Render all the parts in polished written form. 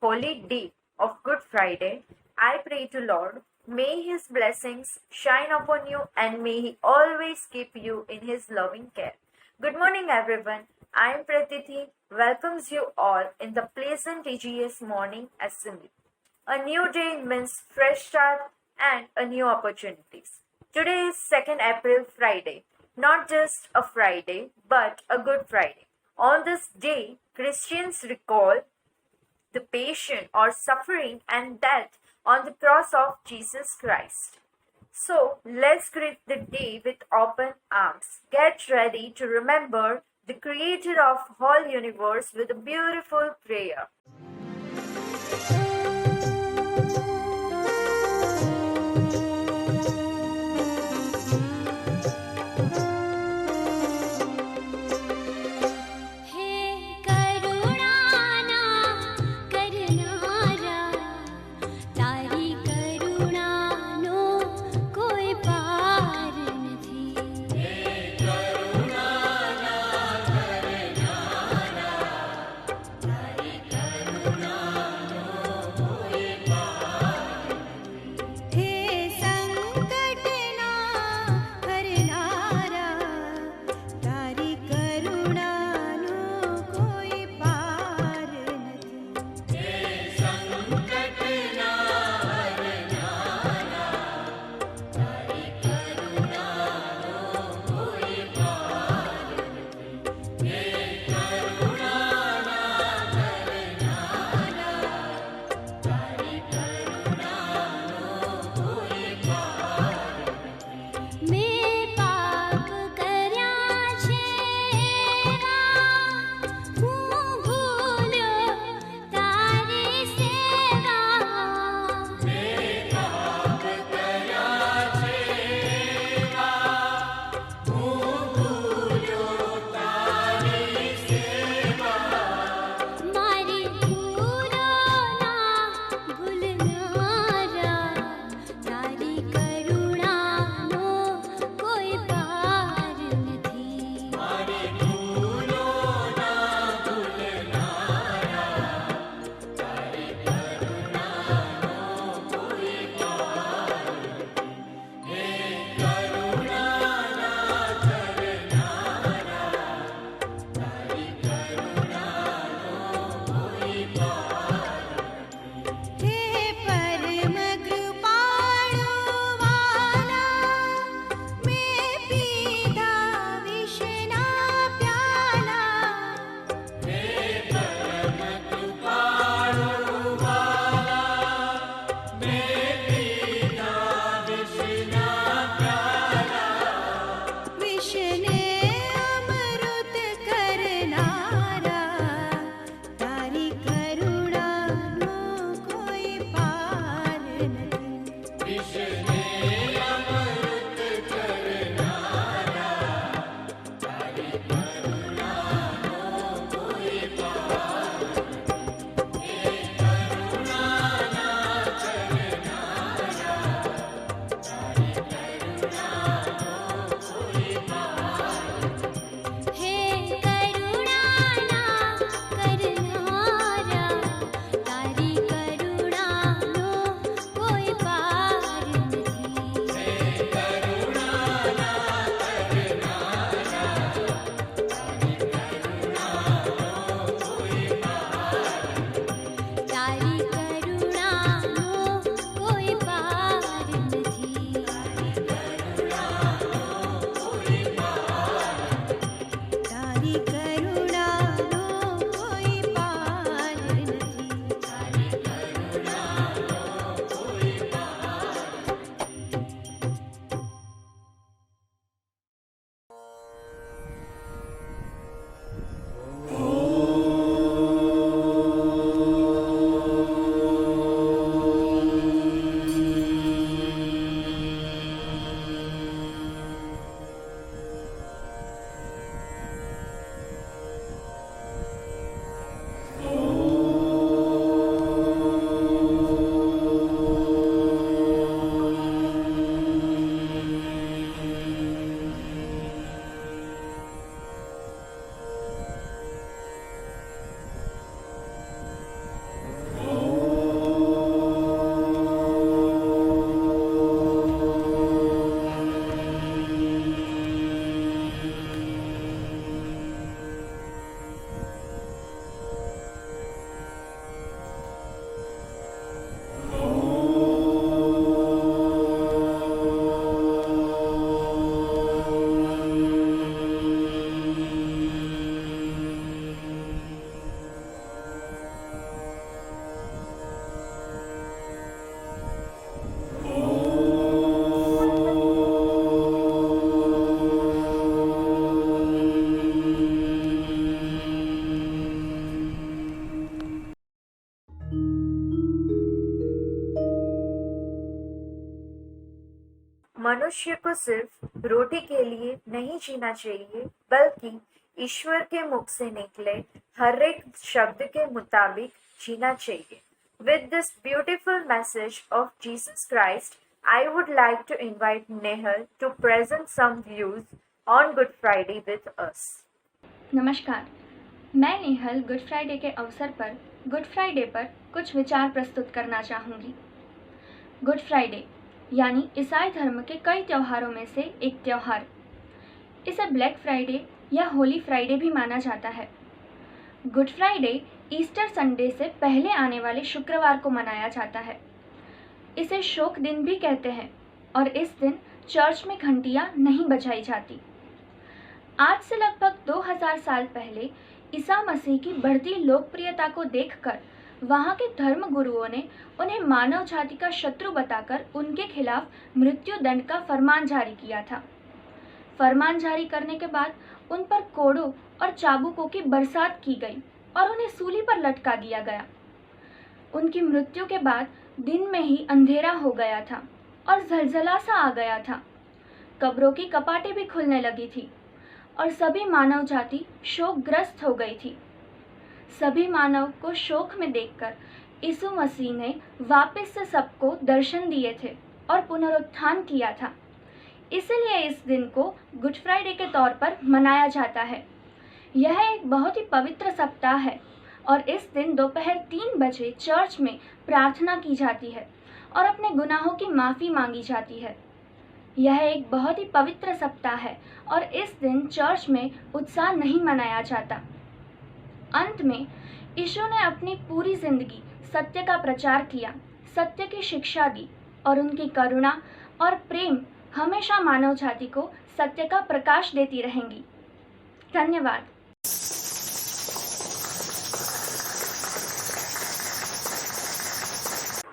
holy day of Good Friday, I pray to Lord, may His blessings shine upon you and may He always keep you in His loving care. Good morning, everyone. I am Pratiti. Welcomes you all in the pleasant EGS morning assembly. A new day means fresh start and a new opportunities. Today is 2nd April Friday. Not just a Friday, but a Good Friday. On this day, Christians recall the passion or suffering and death on the cross of Jesus Christ. So let's greet the day with open arms. Get ready to remember the creator of whole universe with a beautiful prayer. मनुष्य को सिर्फ रोटी के लिए नहीं जीना चाहिए, बल्कि ईश्वर के मुख से निकले हर एक शब्द के मुताबिक जीना चाहिए. With this beautiful message of Jesus Christ, I would like to invite Nehal to present some views on Good Friday with us. नमस्कार, मैं नेहल गुड फ्राइडे के अवसर पर गुड फ्राइडे पर कुछ विचार प्रस्तुत करना चाहूँगी. गुड फ्राइडे यानी ईसाई धर्म के कई त्योहारों में से एक त्योहार. इसे ब्लैक फ्राइडे या होली फ्राइडे भी माना जाता है. गुड फ्राइडे ईस्टर संडे से पहले आने वाले शुक्रवार को मनाया जाता है. इसे शोक दिन भी कहते हैं और इस दिन चर्च में घंटियाँ नहीं बजाई जाती. आज से लगभग 2000 साल पहले ईसा मसीह की बढ़ती लोकप्रियता को देखकर वहाँ के धर्म गुरुओं ने उन्हें मानव जाति का शत्रु बताकर उनके खिलाफ मृत्यु दंड का फरमान जारी किया था. फरमान जारी करने के बाद उन पर कोड़ों और चाबुकों की बरसात की गई और उन्हें सूली पर लटका दिया गया. उनकी मृत्यु के बाद दिन में ही अंधेरा हो गया था और जलजला सा आ गया था. कब्रों की कपाटें भी खुलने लगी थी और सभी मानव जाति शोकग्रस्त हो गई थी. सभी मानव को शोक में देखकर यीशु मसीह ने वापस से सबको दर्शन दिए थे और पुनरुत्थान किया था. इसलिए इस दिन को गुड फ्राइडे के तौर पर मनाया जाता है. यह एक बहुत ही पवित्र सप्ताह है और इस दिन दोपहर 3 बजे चर्च में प्रार्थना की जाती है और अपने गुनाहों की माफ़ी मांगी जाती है. यह एक बहुत ही पवित्र सप्ताह है और इस दिन चर्च में उत्साह नहीं मनाया जाता. अंत में यीशु ने अपनी पूरी जिंदगी सत्य का प्रचार किया, सत्य की शिक्षा दी और उनकी करुणा और प्रेम हमेशा मानव जाति को सत्य का प्रकाश देती रहेंगी. धन्यवाद.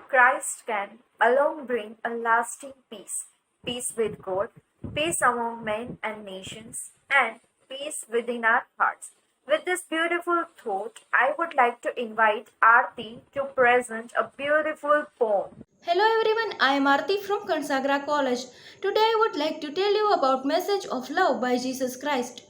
Christ can alone bring a lasting peace, peace with God, peace among men and nations, and peace within our hearts. With this beautiful thought, I would like to invite Aarti to present a beautiful poem. Hello everyone, I am Aarti from Kansagra College. Today I would like to tell you about message of love by Jesus Christ.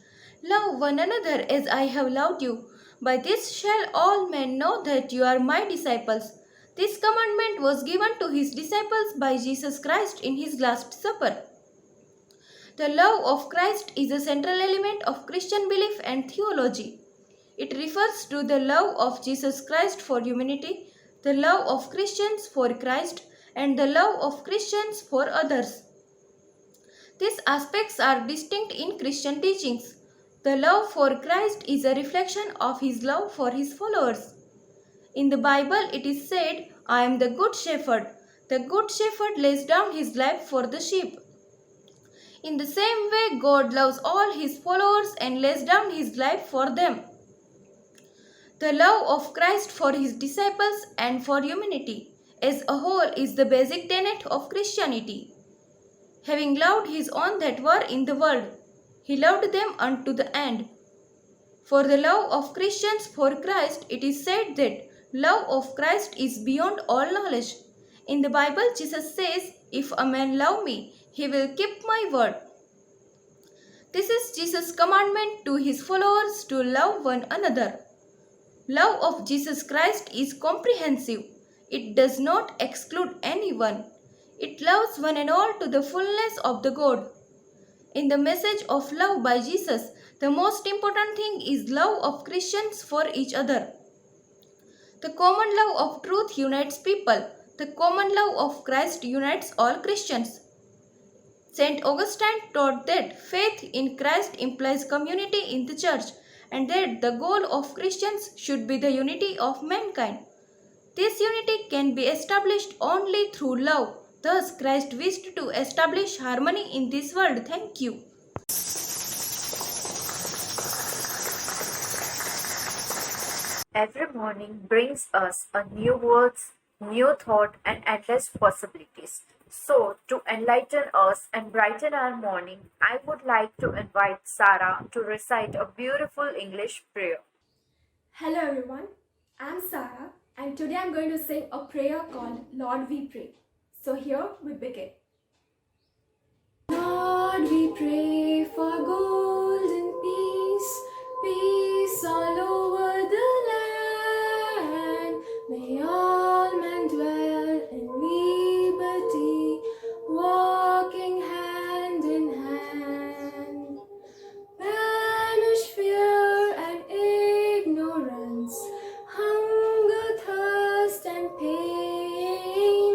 Love one another as I have loved you. By this shall all men know that you are my disciples. This commandment was given to his disciples by Jesus Christ in his Last Supper. The love of Christ is a central element of Christian belief and theology. It refers to the love of Jesus Christ for humanity, the love of Christians for Christ, and the love of Christians for others. These aspects are distinct in Christian teachings. The love for Christ is a reflection of his love for his followers. In the Bible, it is said, I am the good shepherd. The good shepherd lays down his life for the sheep. In the same way, God loves all his followers and lays down his life for them. The love of Christ for his disciples and for humanity as a whole is the basic tenet of Christianity. Having loved his own that were in the world, he loved them unto the end. For the love of Christians for Christ, it is said that love of Christ is beyond all knowledge. In the Bible, Jesus says, if a man love me, he will keep my word. This is Jesus' commandment to his followers to love one another. Love of Jesus Christ is comprehensive. It does not exclude anyone. It loves one and all to the fullness of the God. In the message of love by Jesus, the most important thing is love of Christians for each other. The common love of truth unites people. The common love of Christ unites all Christians. Saint Augustine taught that faith in Christ implies community in the church and that the goal of Christians should be the unity of mankind. This unity can be established only through love. Thus, Christ wished to establish harmony in this world. Thank you. Every morning brings us a new words, new thought, and endless possibilities. So, to enlighten us and brighten our morning, I would like to invite Sarah to recite a beautiful English prayer. Hello everyone, I'm Sarah and today I'm going to sing a prayer called Lord We Pray. So here we begin. Lord, we pray for golden peace, peace all over the land. May all men dwell in liberty, walking hand in hand. Banish fear and ignorance, hunger, thirst, and pain.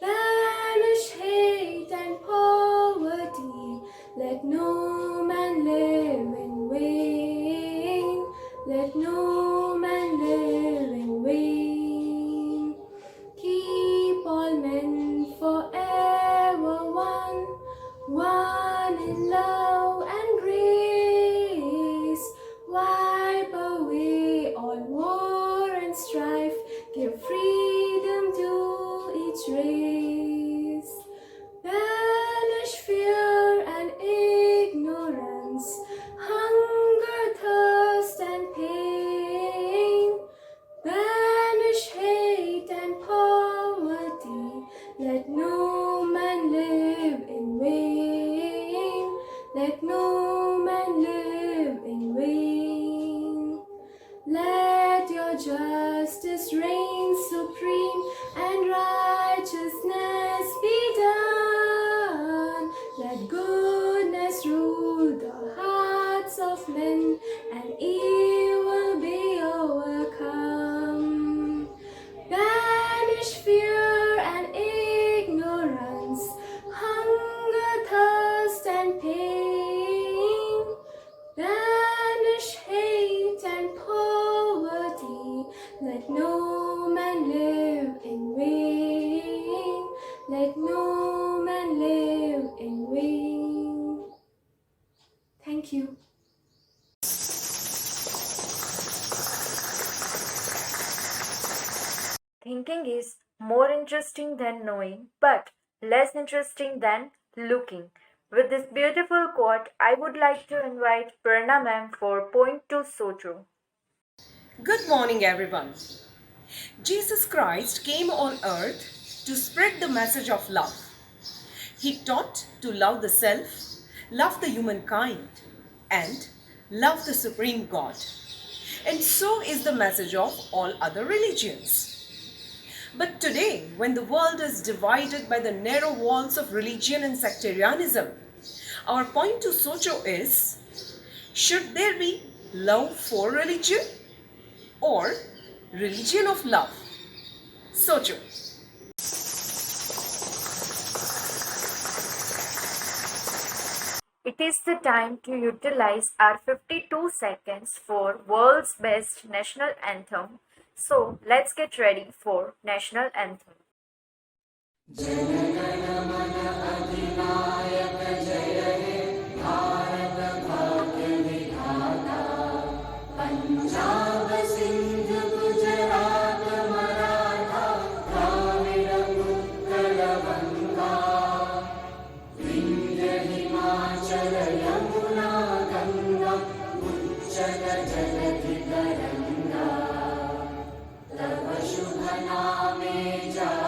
Banish hate and poverty, let no man live in vain. Let no man live in vain. Keep all men forever one in love and grace. Wipe away all war and strife, give freedom to each race. Banish fear and ignorance, hunger, thirst, and pain. Banish hate and poverty, let no man live in vain. Let no man live in vain. Let your justice reign supreme and righteousness be done. Let goodness rule the hearts of men and evil be overcome. Banish fear and ignorance, hunger, thirst, and pain. Banish hate and poverty, let no man live in vain. Let no man live in vain. Thank you. Thinking is more interesting than knowing, but less interesting than looking. With this beautiful quote, I would like to invite Prerna ma'am for point to Socho. Good morning, everyone. Jesus Christ came on earth to spread the message of love. He taught to love the self, love the humankind, and love the supreme God. And so is the message of all other religions. But today, when the world is divided by the narrow walls of religion and sectarianism, our point to Socho is, should there be love for religion or religion of love? Socho. It is the time to utilize our 52 seconds for world's best national anthem. So let's get ready for national anthem. तव शुभ नामे जा